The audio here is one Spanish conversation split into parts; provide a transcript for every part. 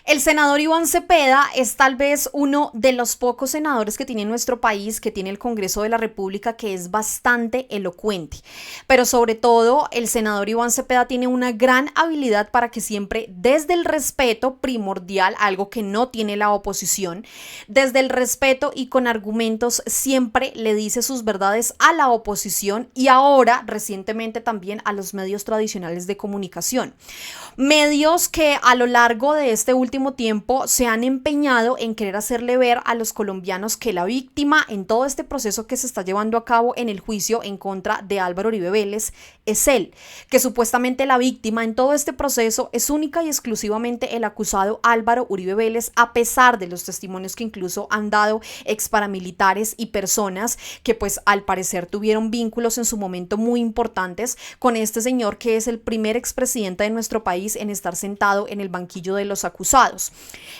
El senador Iván Cepeda es tal vez uno de los pocos senadores que tiene nuestro país, que tiene el Congreso de la República, que es bastante elocuente. Pero sobre todo, el senador Iván Cepeda tiene una gran habilidad para que siempre, desde el respeto primordial, algo que no tiene la oposición, desde el respeto y con argumentos, siempre le dice sus verdades a la oposición y ahora, recientemente, también a los medios tradicionales de comunicación. Medios que a lo largo de este último tiempo se han empeñado en querer hacerle ver a los colombianos que la víctima en todo este proceso que se está llevando a cabo en el juicio en contra de Álvaro Uribe Vélez es él, que supuestamente la víctima en todo este proceso es única y exclusivamente el acusado Álvaro Uribe Vélez, a pesar de los testimonios que incluso han dado ex paramilitares y personas que pues al parecer tuvieron vínculos en su momento muy importantes con este señor que es el primer expresidente de nuestro país en estar sentado en el banquillo de los acusados.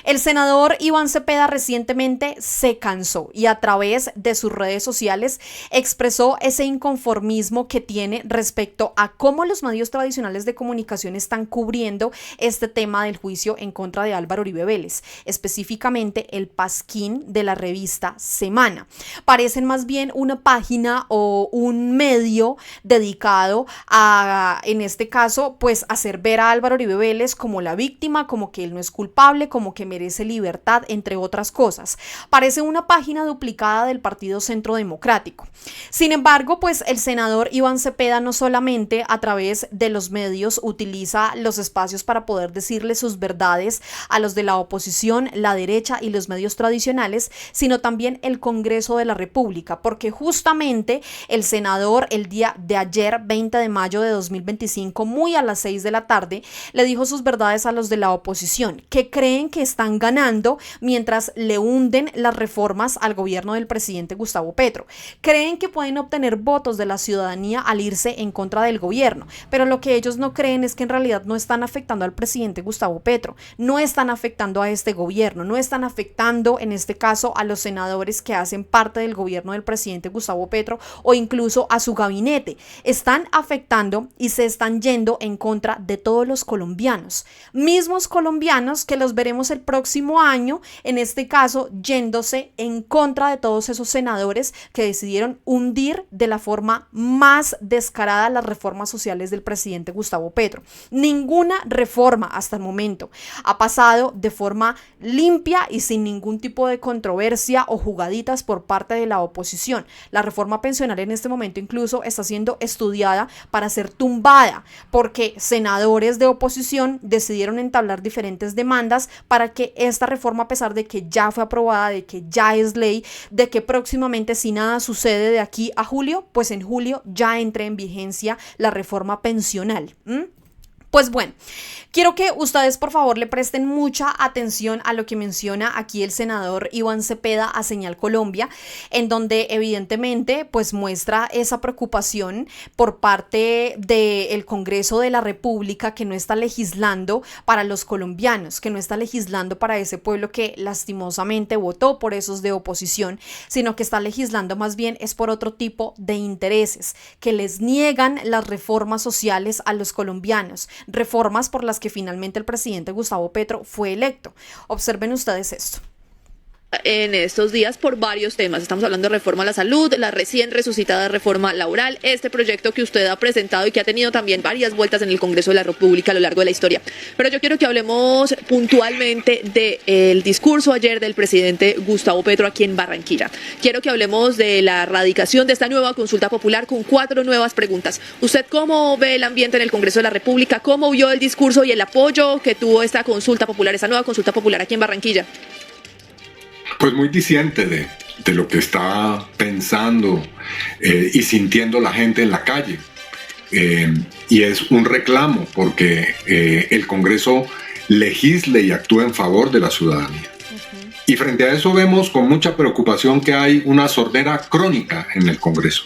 El senador Iván Cepeda recientemente se cansó y a través de sus redes sociales expresó ese inconformismo que tiene respecto a cómo los medios tradicionales de comunicación están cubriendo este tema del juicio en contra de Álvaro Uribe Vélez, específicamente el Pasquín de la revista Semana. Parecen más bien una página o un medio dedicado a, en este caso, pues hacer ver a Álvaro Uribe Vélez como la víctima, como que él no es culpable, como que merece libertad, entre otras cosas. Parece una página duplicada del Partido Centro Democrático. Sin embargo, pues el senador Iván Cepeda no solamente a través de los medios utiliza los espacios para poder decirle sus verdades a los de la oposición, la derecha y los medios tradicionales, sino también el Congreso de la República, porque justamente el senador el día de ayer, 20 de mayo de 2025, muy a las 6 de la tarde, le dijo sus verdades a los de la oposición, que creen que están ganando mientras le hunden las reformas al gobierno del presidente Gustavo Petro. Creen que pueden obtener votos de la ciudadanía al irse en contra del gobierno, pero lo que ellos no creen es que en realidad no están afectando al presidente Gustavo Petro, no están afectando a este gobierno, no están afectando en este caso a los senadores que hacen parte del gobierno del presidente Gustavo Petro o incluso a su gabinete. Están afectando y se están yendo en contra de todos los colombianos, mismos colombianos que los veremos el próximo año, en este caso yéndose en contra de todos esos senadores que decidieron hundir de la forma más descarada las reformas sociales del presidente Gustavo Petro. Ninguna reforma hasta el momento ha pasado de forma limpia y sin ningún tipo de controversia o jugaditas por parte de la oposición. La reforma pensional en este momento incluso está siendo estudiada para ser tumbada porque senadores de oposición decidieron entablar diferentes demandas para que esta reforma, a pesar de que ya fue aprobada, de que ya es ley, de que próximamente, si nada sucede de aquí a julio, pues en julio ya entre en vigencia la reforma pensional. Pues bueno, quiero que ustedes por favor le presten mucha atención a lo que menciona aquí el senador Iván Cepeda a Señal Colombia, en donde evidentemente pues muestra esa preocupación por parte del Congreso de la República, que no está legislando para los colombianos, que no está legislando para ese pueblo que lastimosamente votó por esos de oposición, sino que está legislando más bien es por otro tipo de intereses, que les niegan las reformas sociales a los colombianos, reformas por las que finalmente el presidente Gustavo Petro fue electo. Observen ustedes esto. En estos días por varios temas. Estamos hablando de reforma a la salud, la recién resucitada reforma laboral, este proyecto que usted ha presentado y que ha tenido también varias vueltas en el Congreso de la República a lo largo de la historia. Pero yo quiero que hablemos puntualmente del discurso ayer del presidente Gustavo Petro aquí en Barranquilla. Quiero que hablemos de la erradicación de esta nueva consulta popular con 4 nuevas preguntas. ¿Usted cómo ve el ambiente en el Congreso de la República? ¿Cómo vio el discurso y el apoyo que tuvo esta consulta popular, esta nueva consulta popular aquí en Barranquilla? Pues muy diciente de lo que está pensando y sintiendo la gente en la calle. Y es un reclamo porque el Congreso legisle y actúe en favor de la ciudadanía. Y frente a eso vemos con mucha preocupación que hay una sordera crónica en el Congreso.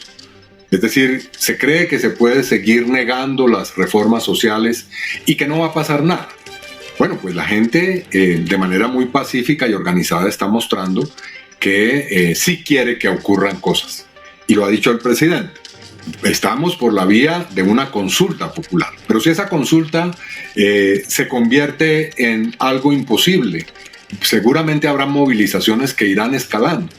Es decir, se cree que se puede seguir negando las reformas sociales y que no va a pasar nada. Bueno, pues la gente de manera muy pacífica y organizada está mostrando que sí quiere que ocurran cosas. Y lo ha dicho el presidente. estamos por la vía de una consulta popular. Pero si esa consulta se convierte en algo imposible, seguramente habrá movilizaciones que irán escalando,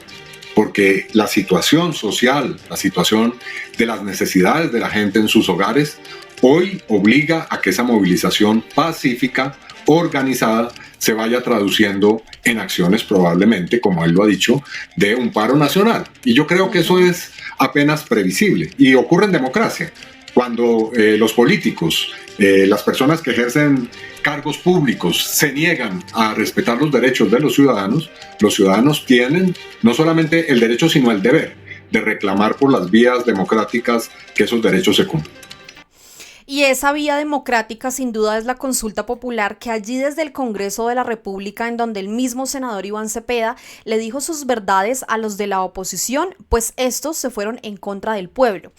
porque la situación social, la situación de las necesidades de la gente en sus hogares, hoy obliga a que esa movilización pacífica, organizada, se vaya traduciendo en acciones probablemente, como él lo ha dicho, de un paro nacional. Y yo creo que eso es apenas previsible y ocurre en democracia. Cuando los políticos, las personas que ejercen cargos públicos se niegan a respetar los derechos de los ciudadanos tienen no solamente el derecho sino el deber de reclamar por las vías democráticas que esos derechos se cumplan. Y esa vía democrática sin duda es la consulta popular, que allí desde el Congreso de la República, en donde el mismo senador Iván Cepeda le dijo sus verdades a los de la oposición, pues estos se fueron en contra del pueblo.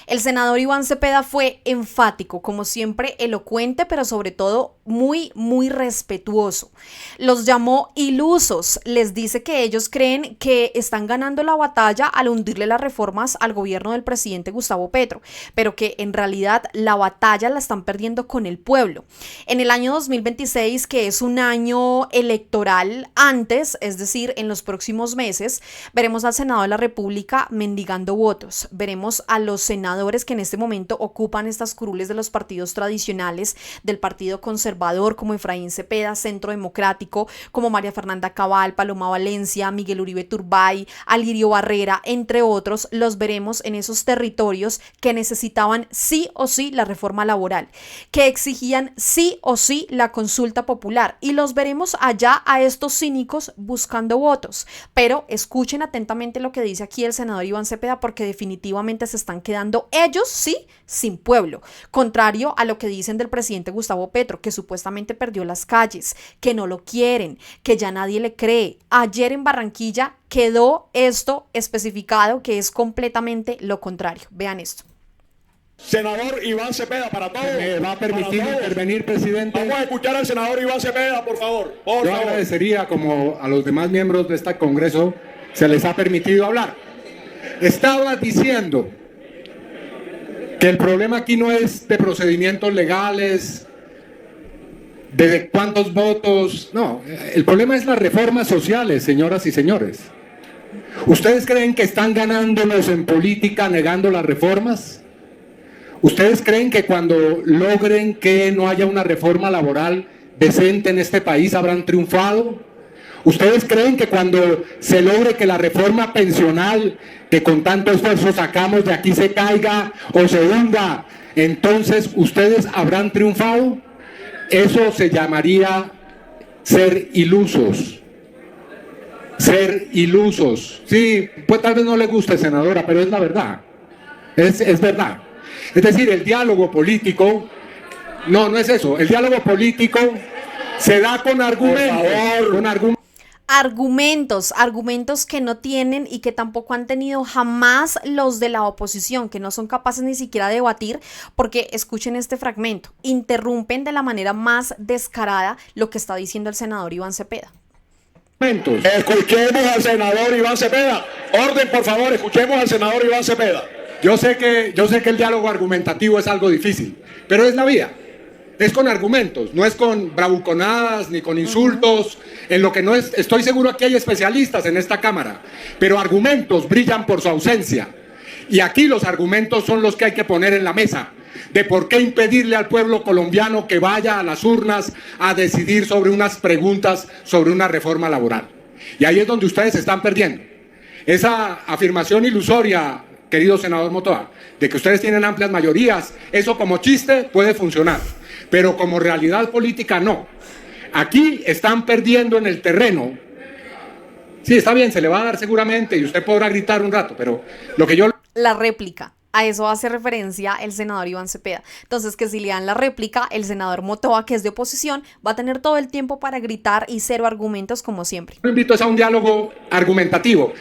El senador Iván Cepeda fue enfático, como siempre elocuente, pero sobre todo muy respetuoso. Los llamó ilusos, les dice que ellos creen que están ganando la batalla al hundirle las reformas al gobierno del presidente Gustavo Petro, pero que en realidad la batalla la están perdiendo con el pueblo. En el año 2026, que es un año electoral antes, es decir, en los próximos meses, veremos al Senado de la República mendigando votos. Veremos a los senadores que en este momento ocupan estas curules de los partidos tradicionales, del Partido Conservador, como Efraín Cepeda, Centro Democrático, como María Fernanda Cabal, Paloma Valencia, Miguel Uribe Turbay, Alirio Barrera, entre otros. Los veremos en esos territorios que necesitaban sí o sí la reforma laboral, que exigían sí o sí la consulta popular, y los veremos allá a estos cínicos buscando votos. Pero escuchen atentamente lo que dice aquí el senador Iván Cepeda, porque definitivamente se están quedando ellos sí sin pueblo, contrario a lo que dicen del presidente Gustavo Petro, que supuestamente perdió las calles, que no lo quieren, que ya nadie le cree. Ayer en Barranquilla quedó esto especificado, que es completamente lo contrario. Vean esto. Senador Iván Cepeda, para todos. ¿Me va a permitir intervenir, presidente? Vamos a escuchar al senador Iván Cepeda, por favor. Yo agradecería, como a los demás miembros de este Congreso se les ha permitido hablar. Estaba diciendo que el problema aquí no es de procedimientos legales, de cuántos votos, no. El problema es las reformas sociales, señoras y señores. ¿Ustedes creen que están ganándonos en política negando las reformas? ¿Ustedes creen que cuando logren que no haya una reforma laboral decente en este país habrán triunfado? ¿Ustedes creen que cuando se logre que la reforma pensional que con tanto esfuerzo sacamos de aquí se caiga o se hunda, entonces ustedes habrán triunfado? Eso se llamaría ser ilusos. Ser ilusos. Sí, pues tal vez no le guste, senadora, pero es la verdad. Es verdad. Es decir, el diálogo político, no es eso, el diálogo político se da con argumentos que no tienen y que tampoco han tenido jamás los de la oposición, que no son capaces ni siquiera de debatir, porque escuchen este fragmento, interrumpen de la manera más descarada lo que está diciendo el senador Iván Cepeda. Escuchemos al senador Iván Cepeda. Orden, por favor, escuchemos al senador Iván Cepeda. Yo sé que el diálogo argumentativo es algo difícil, pero es la vía. Es con argumentos, no es con bravuconadas ni con insultos. En lo que no es, estoy seguro aquí hay especialistas en esta Cámara, pero argumentos brillan por su ausencia. Y aquí los argumentos son los que hay que poner en la mesa, de por qué impedirle al pueblo colombiano que vaya a las urnas a decidir sobre unas preguntas sobre una reforma laboral. Y ahí es donde ustedes se están perdiendo. Esa afirmación ilusoria, querido senador Motoa, de que ustedes tienen amplias mayorías, eso como chiste puede funcionar, pero como realidad política no. Aquí están perdiendo en el terreno. Sí, está bien, se le va a dar seguramente y usted podrá gritar un rato, pero lo que yo... La réplica. A eso hace referencia el senador Iván Cepeda. Entonces, que si le dan la réplica, el senador Motoa, que es de oposición, va a tener todo el tiempo para gritar y cero argumentos como siempre. Lo invito a un diálogo argumentativo.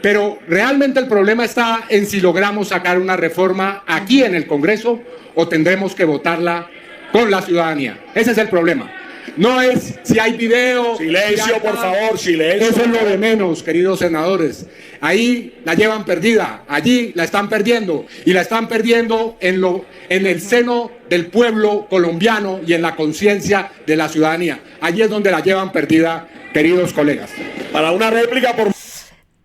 Pero realmente el problema está en si logramos sacar una reforma aquí en el Congreso o tendremos que votarla con la ciudadanía. Ese es el problema. No es si hay video. Silencio, si hay por favor, silencio. Eso es lo de menos, queridos senadores. Ahí la llevan perdida, allí la están perdiendo. Y la están perdiendo en el seno del pueblo colombiano y en la conciencia de la ciudadanía. Allí es donde la llevan perdida, queridos colegas. Para una réplica, por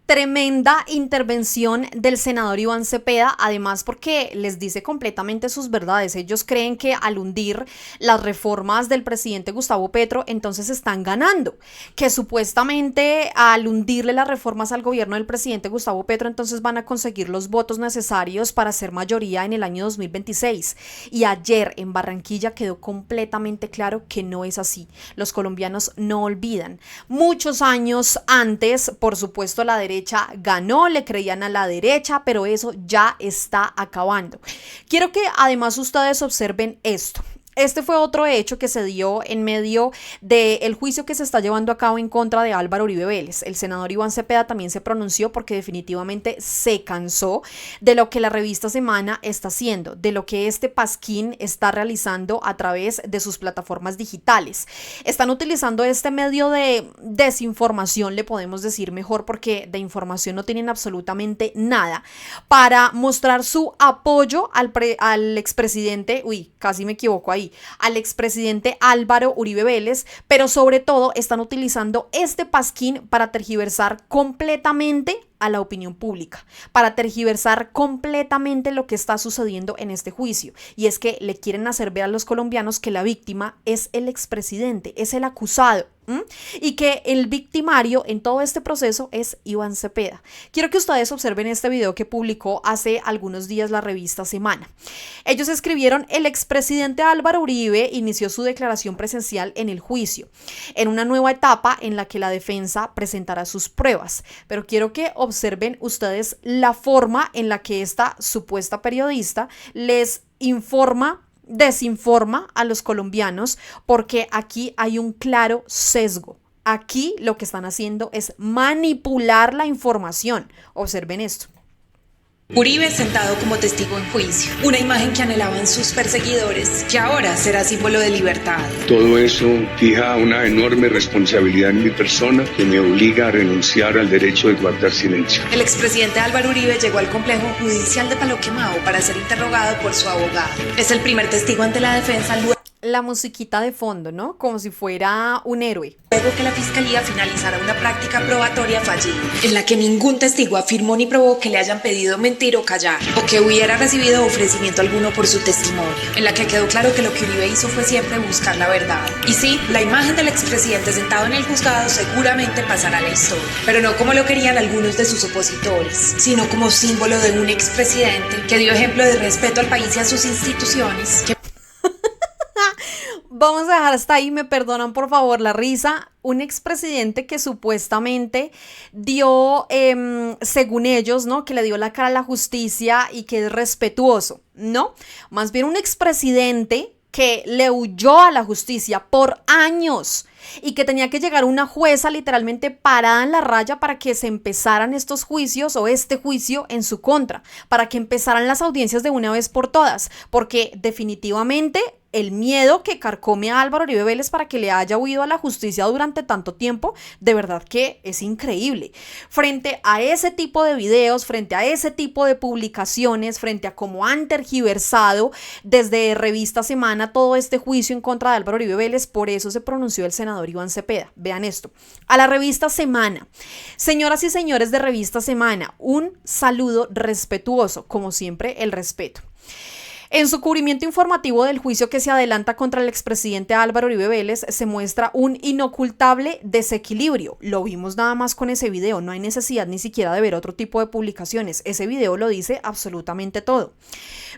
Tremenda intervención del senador Iván Cepeda, además porque les dice completamente sus verdades. Ellos creen que al hundir las reformas del presidente Gustavo Petro, entonces están ganando. Que supuestamente al hundirle las reformas al gobierno del presidente Gustavo Petro, entonces van a conseguir los votos necesarios para ser mayoría en el año 2026. Y ayer en Barranquilla quedó completamente claro que no es así. Los colombianos no olvidan. Muchos años antes, por supuesto, la derecha ganó, le creían a la derecha, pero eso ya está acabando. Quiero que además ustedes observen esto. Este fue otro hecho que se dio en medio del juicio que se está llevando a cabo en contra de Álvaro Uribe Vélez. El senador Iván Cepeda también se pronunció porque definitivamente se cansó de lo que la revista Semana está haciendo, de lo que este pasquín está realizando a través de sus plataformas digitales. Están utilizando este medio de desinformación, le podemos decir mejor, porque de información no tienen absolutamente nada, para mostrar su apoyo al expresidente, casi me equivoco ahí, al expresidente Álvaro Uribe Vélez, pero sobre todo están utilizando este pasquín para tergiversar completamente a la opinión pública, para tergiversar completamente lo que está sucediendo en este juicio. Y es que le quieren hacer ver a los colombianos que la víctima es el expresidente, es el acusado, y que el victimario en todo este proceso es Iván Cepeda. Quiero que ustedes observen este video que publicó hace algunos días la revista Semana. Ellos escribieron: el expresidente Álvaro Uribe inició su declaración presencial en el juicio, en una nueva etapa en la que la defensa presentará sus pruebas. Pero quiero que observen ustedes la forma en la que esta supuesta periodista les desinforma a los colombianos, porque aquí hay un claro sesgo. Aquí lo que están haciendo es manipular la información. Observen esto. Uribe sentado como testigo en juicio, una imagen que anhelaban sus perseguidores, que ahora será símbolo de libertad. Todo eso fija una enorme responsabilidad en mi persona que me obliga a renunciar al derecho de guardar silencio. El expresidente Álvaro Uribe llegó al complejo judicial de Palo Quemado para ser interrogado por su abogado. Es el primer testigo ante la defensa luego La musiquita de fondo, ¿no? Como si fuera un héroe. que la fiscalía finalizara una práctica probatoria fallida, en la que ningún testigo afirmó ni probó que le hayan pedido mentir o callar, o que hubiera recibido ofrecimiento alguno por su testimonio, en la que quedó claro que lo que Uribe hizo fue siempre buscar la verdad. Y sí, la imagen del expresidente sentado en el juzgado seguramente pasará a la historia, pero no como lo querían algunos de sus opositores, sino como símbolo de un expresidente que dio ejemplo de respeto al país y a sus instituciones, que Vamos a dejar hasta ahí, me perdonan por favor la risa. Un expresidente que supuestamente dio, según ellos, ¿no?, que le dio la cara a la justicia y que es respetuoso, ¿no? Más bien un expresidente que le huyó a la justicia por años y que tenía que llegar una jueza literalmente parada en la raya para que se empezaran estos juicios o este juicio en su contra, para que empezaran las audiencias de una vez por todas, porque definitivamente el miedo que carcome a Álvaro Uribe Vélez para que le haya huido a la justicia durante tanto tiempo, de verdad que es increíble. Frente a ese tipo de videos, frente a ese tipo de publicaciones, frente a cómo han tergiversado desde Revista Semana todo este juicio en contra de Álvaro Uribe Vélez, por eso se pronunció el senador Iván Cepeda. Vean esto. A la Revista Semana. Señoras y señores de Revista Semana, un saludo respetuoso, como siempre el respeto. En su cubrimiento informativo del juicio que se adelanta contra el expresidente Álvaro Uribe Vélez se muestra un inocultable desequilibrio. Lo vimos nada más con ese video, no hay necesidad ni siquiera de ver otro tipo de publicaciones. Ese video lo dice absolutamente todo.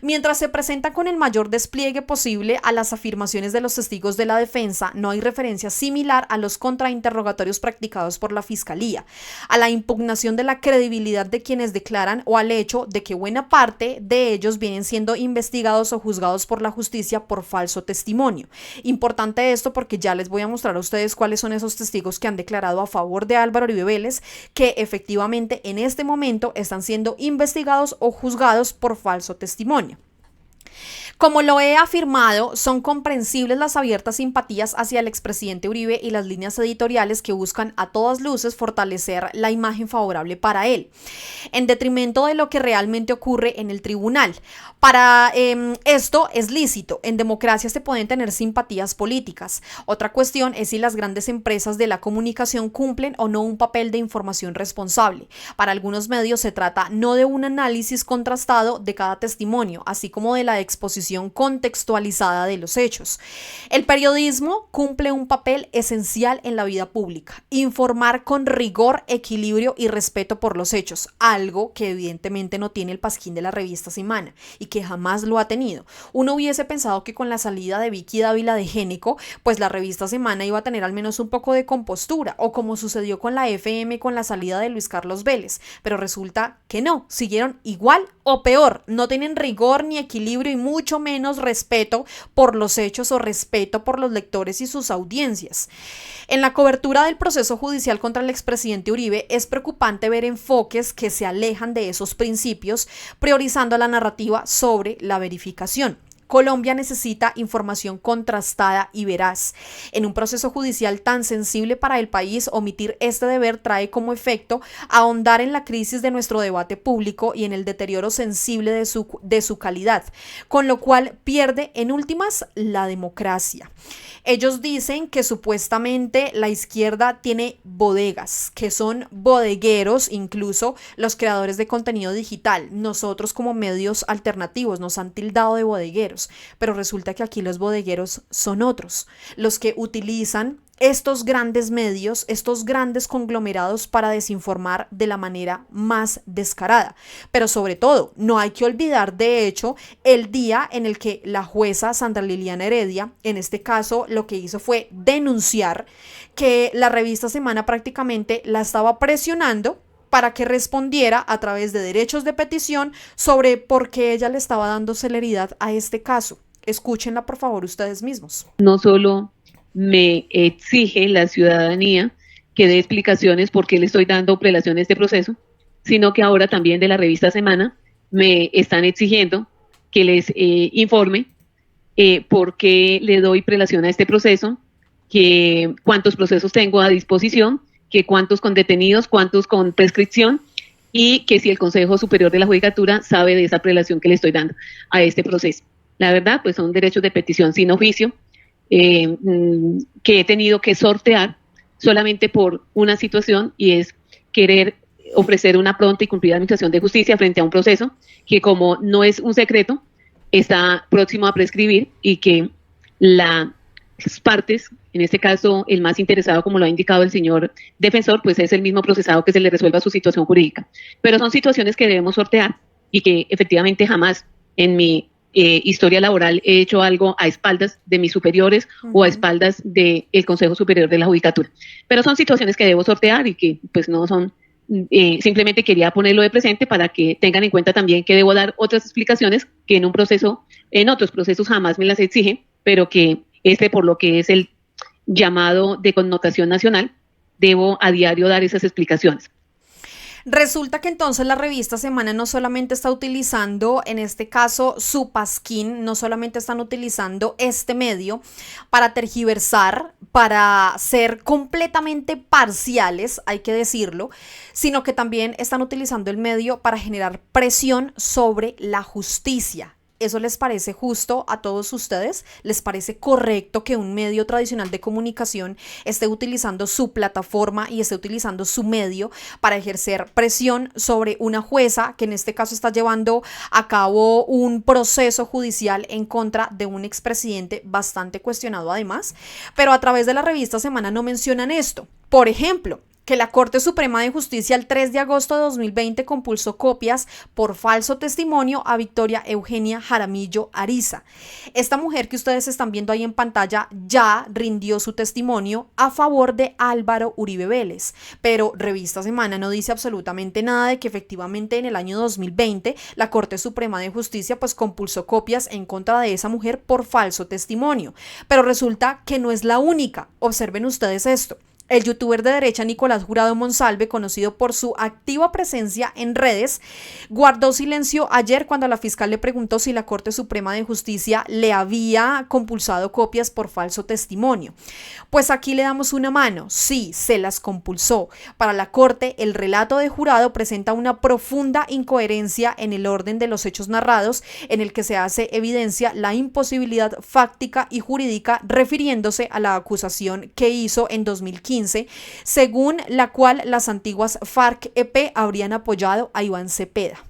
Mientras se presenta con el mayor despliegue posible a las afirmaciones de los testigos de la defensa, no hay referencia similar a los contrainterrogatorios practicados por la Fiscalía, a la impugnación de la credibilidad de quienes declaran o al hecho de que buena parte de ellos vienen siendo investigados o juzgados por la justicia por falso testimonio. Importante esto porque ya les voy a mostrar a ustedes cuáles son esos testigos que han declarado a favor de Álvaro Uribe Vélez, que efectivamente en este momento están siendo investigados o juzgados por falso testimonio. Como lo he afirmado, son comprensibles las abiertas simpatías hacia el expresidente Uribe y las líneas editoriales que buscan a todas luces fortalecer la imagen favorable para él, en detrimento de lo que realmente ocurre en el tribunal. Para esto es lícito, en democracia se pueden tener simpatías políticas. Otra cuestión es si las grandes empresas de la comunicación cumplen o no un papel de información responsable. Para algunos medios se trata no de un análisis contrastado de cada testimonio, así como de la exposición contextualizada de los hechos. El periodismo cumple un papel esencial en la vida pública: informar con rigor, equilibrio y respeto por los hechos, algo que evidentemente no tiene el Pasquín de la revista Semana y que jamás lo ha tenido. Uno hubiese pensado que con la salida de Vicky Dávila de Génico, pues la revista Semana iba a tener al menos un poco de compostura, o como sucedió con la FM con la salida de Luis Carlos Vélez, pero resulta que no, siguieron igual o peor, no tienen rigor ni equilibrio y mucho menos respeto por los hechos o respeto por los lectores y sus audiencias. En la cobertura del proceso judicial contra el expresidente Uribe es preocupante ver enfoques que se alejan de esos principios, priorizando la narrativa sobre la verificación. Colombia necesita información contrastada y veraz. En un proceso judicial tan sensible para el país, omitir este deber trae como efecto ahondar en la crisis de nuestro debate público y en el deterioro sensible de su calidad, con lo cual pierde en últimas la democracia. Ellos dicen que supuestamente la izquierda tiene bodegas, que son bodegueros, incluso los creadores de contenido digital. Nosotros como medios alternativos nos han tildado de bodegueros, pero resulta que aquí los bodegueros son otros, los que utilizan estos grandes medios, estos grandes conglomerados para desinformar de la manera más descarada. Pero sobre todo, no hay que olvidar, de hecho, el día en el que la jueza Sandra Liliana Heredia, en este caso, lo que hizo fue denunciar que la revista Semana prácticamente la estaba presionando para que respondiera a través de derechos de petición sobre por qué ella le estaba dando celeridad a este caso. Escúchenla, por favor, ustedes mismos. No solo me exige la ciudadanía que dé explicaciones por qué le estoy dando prelación a este proceso, sino que ahora también de la revista Semana me están exigiendo que les informe por qué le doy prelación a este proceso, que cuántos procesos tengo a disposición, que cuántos con detenidos, cuántos con prescripción, y que si el Consejo Superior de la Judicatura sabe de esa prelación que le estoy dando a este proceso. La verdad, pues son derechos de petición sin oficio, que he tenido que sortear solamente por una situación, y es querer ofrecer una pronta y cumplida administración de justicia frente a un proceso que, como no es un secreto, está próximo a prescribir, y que las partes, en este caso el más interesado, como lo ha indicado el señor defensor, pues es el mismo procesado que se le resuelva su situación jurídica. Pero son situaciones que debemos sortear y que efectivamente jamás en mi historia laboral he hecho algo a espaldas de mis superiores o a espaldas del Consejo Superior de la Judicatura. Pero son situaciones que debo sortear y que pues no son, simplemente quería ponerlo de presente para que tengan en cuenta también que debo dar otras explicaciones que en un proceso, en otros procesos jamás me las exigen, pero que por lo que es el llamado de connotación nacional, debo a diario dar esas explicaciones. Resulta que entonces la revista Semana no solamente está utilizando, en este caso, su pasquín, no solamente están utilizando este medio para tergiversar, para ser completamente parciales, hay que decirlo, sino que también están utilizando el medio para generar presión sobre la justicia. ¿Eso les parece justo a todos ustedes? ¿Les parece correcto que un medio tradicional de comunicación esté utilizando su plataforma y esté utilizando su medio para ejercer presión sobre una jueza que en este caso está llevando a cabo un proceso judicial en contra de un expresidente bastante cuestionado además? Pero a través de la revista Semana no mencionan esto. Por ejemplo, que la Corte Suprema de Justicia el 3 de agosto de 2020 compulsó copias por falso testimonio a Victoria Eugenia Jaramillo Ariza. Esta mujer que ustedes están viendo ahí en pantalla ya rindió su testimonio a favor de Álvaro Uribe Vélez, pero Revista Semana no dice absolutamente nada de que efectivamente en el año 2020 la Corte Suprema de Justicia pues compulsó copias en contra de esa mujer por falso testimonio. Pero resulta que no es la única. Observen ustedes esto. El youtuber de derecha Nicolás Jurado Monsalve, conocido por su activa presencia en redes, guardó silencio ayer cuando la fiscal le preguntó si la Corte Suprema de Justicia le había compulsado copias por falso testimonio. Pues aquí le damos una mano, sí, se las compulsó. Para la Corte, el relato de Jurado presenta una profunda incoherencia en el orden de los hechos narrados, en el que se hace evidencia la imposibilidad fáctica y jurídica refiriéndose a la acusación que hizo en 2015, según la cual las antiguas FARC-EP habrían apoyado a Iván Cepeda,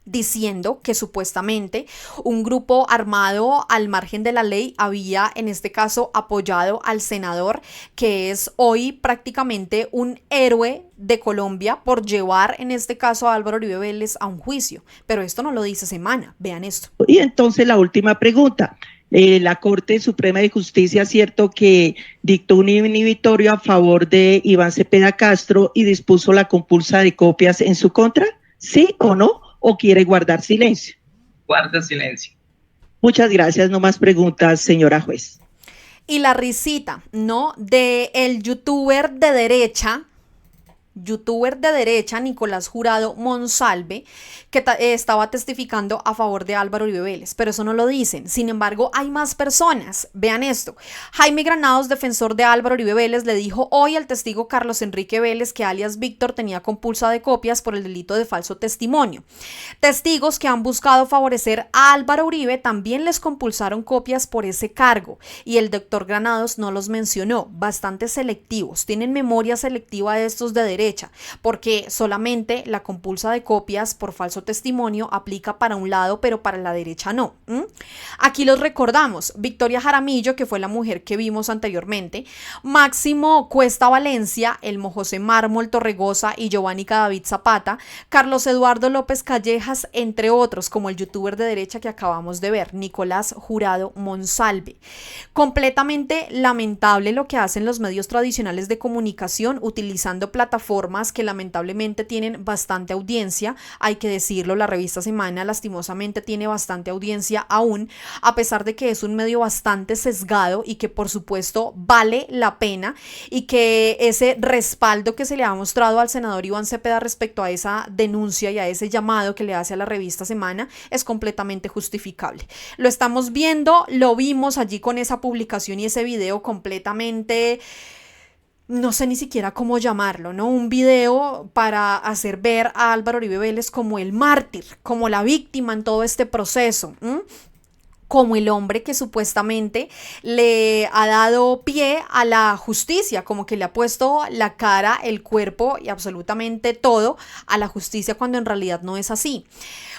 diciendo que supuestamente un grupo armado al margen de la ley había en este caso apoyado al senador, que es hoy prácticamente un héroe de Colombia por llevar en este caso a Álvaro Uribe Vélez a un juicio. Pero esto no lo dice Semana, vean esto. Y entonces la última pregunta. La Corte Suprema de Justicia, cierto que dictó un inhibitorio a favor de Iván Cepeda Castro y dispuso la compulsa de copias en su contra, ¿sí o no? ¿O quiere guardar silencio? Guarda silencio. Muchas gracias, no más preguntas, señora juez. Y la risita, ¿no? De el youtuber de derecha Nicolás Jurado Monsalve, que estaba testificando a favor de Álvaro Uribe Vélez, pero eso no lo dicen. Sin embargo, hay más personas. Vean esto. Jaime Granados, defensor de Álvaro Uribe Vélez, le dijo hoy al testigo Carlos Enrique Vélez que alias Víctor tenía compulsa de copias por el delito de falso testimonio. Testigos que han buscado favorecer a Álvaro Uribe también les compulsaron copias por ese cargo, y el doctor Granados no los mencionó. Bastante selectivos, tienen memoria selectiva de estos de derecha, porque solamente la compulsa de copias por falso testimonio aplica para un lado, pero para la derecha no. Aquí los recordamos: Victoria Jaramillo, que fue la mujer que vimos anteriormente, Máximo Cuesta Valencia, Elmo José Mármol Torregosa y Giovanni David Zapata, Carlos Eduardo López Callejas, entre otros, como el youtuber de derecha que acabamos de ver, Nicolás Jurado Monsalve. Completamente lamentable lo que hacen los medios tradicionales de comunicación utilizando plataformas que lamentablemente tienen bastante audiencia. Hay que decirlo, la revista Semana lastimosamente tiene bastante audiencia aún, a pesar de que es un medio bastante sesgado y que por supuesto vale la pena, y que ese respaldo que se le ha mostrado al senador Iván Cepeda respecto a esa denuncia y a ese llamado que le hace a la revista Semana es completamente justificable. Lo estamos viendo, lo vimos allí con esa publicación y ese video completamente... no sé ni siquiera cómo llamarlo, ¿no? Un video para hacer ver a Álvaro Uribe Vélez como el mártir, como la víctima en todo este proceso, como el hombre que supuestamente le ha dado pie a la justicia, como que le ha puesto la cara, el cuerpo y absolutamente todo a la justicia, cuando en realidad no es así.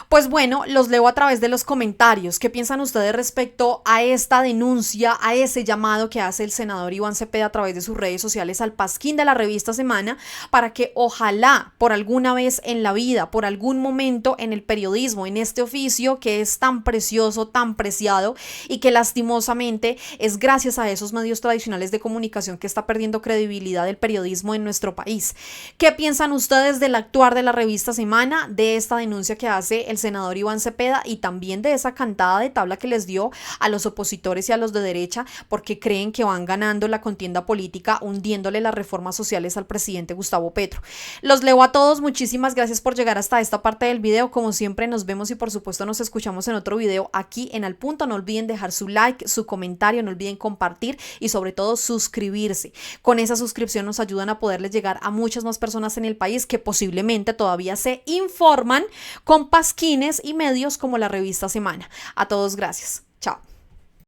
Pues bueno, los leo a través de los comentarios. ¿Qué piensan ustedes respecto a esta denuncia, a ese llamado que hace el senador Iván Cepeda a través de sus redes sociales al pasquín de la revista Semana, para que ojalá por alguna vez en la vida, por algún momento en el periodismo, en este oficio que es tan precioso, tan preciado, y que lastimosamente es gracias a esos medios tradicionales de comunicación que está perdiendo credibilidad el periodismo en nuestro país? ¿Qué piensan ustedes del actuar de la revista Semana, de esta denuncia que hace el senador Iván Cepeda y también de esa cantada de tabla que les dio a los opositores y a los de derecha, porque creen que van ganando la contienda política hundiéndole las reformas sociales al presidente Gustavo Petro? Los leo a todos, muchísimas gracias por llegar hasta esta parte del video. Como siempre, nos vemos y por supuesto nos escuchamos en otro video aquí en Al Punto. No olviden dejar su like, su comentario, no olviden compartir y sobre todo suscribirse. Con esa suscripción nos ayudan a poderles llegar a muchas más personas en el país que posiblemente todavía se informan con pasquines y medios como la revista Semana. A todos, gracias. Chao.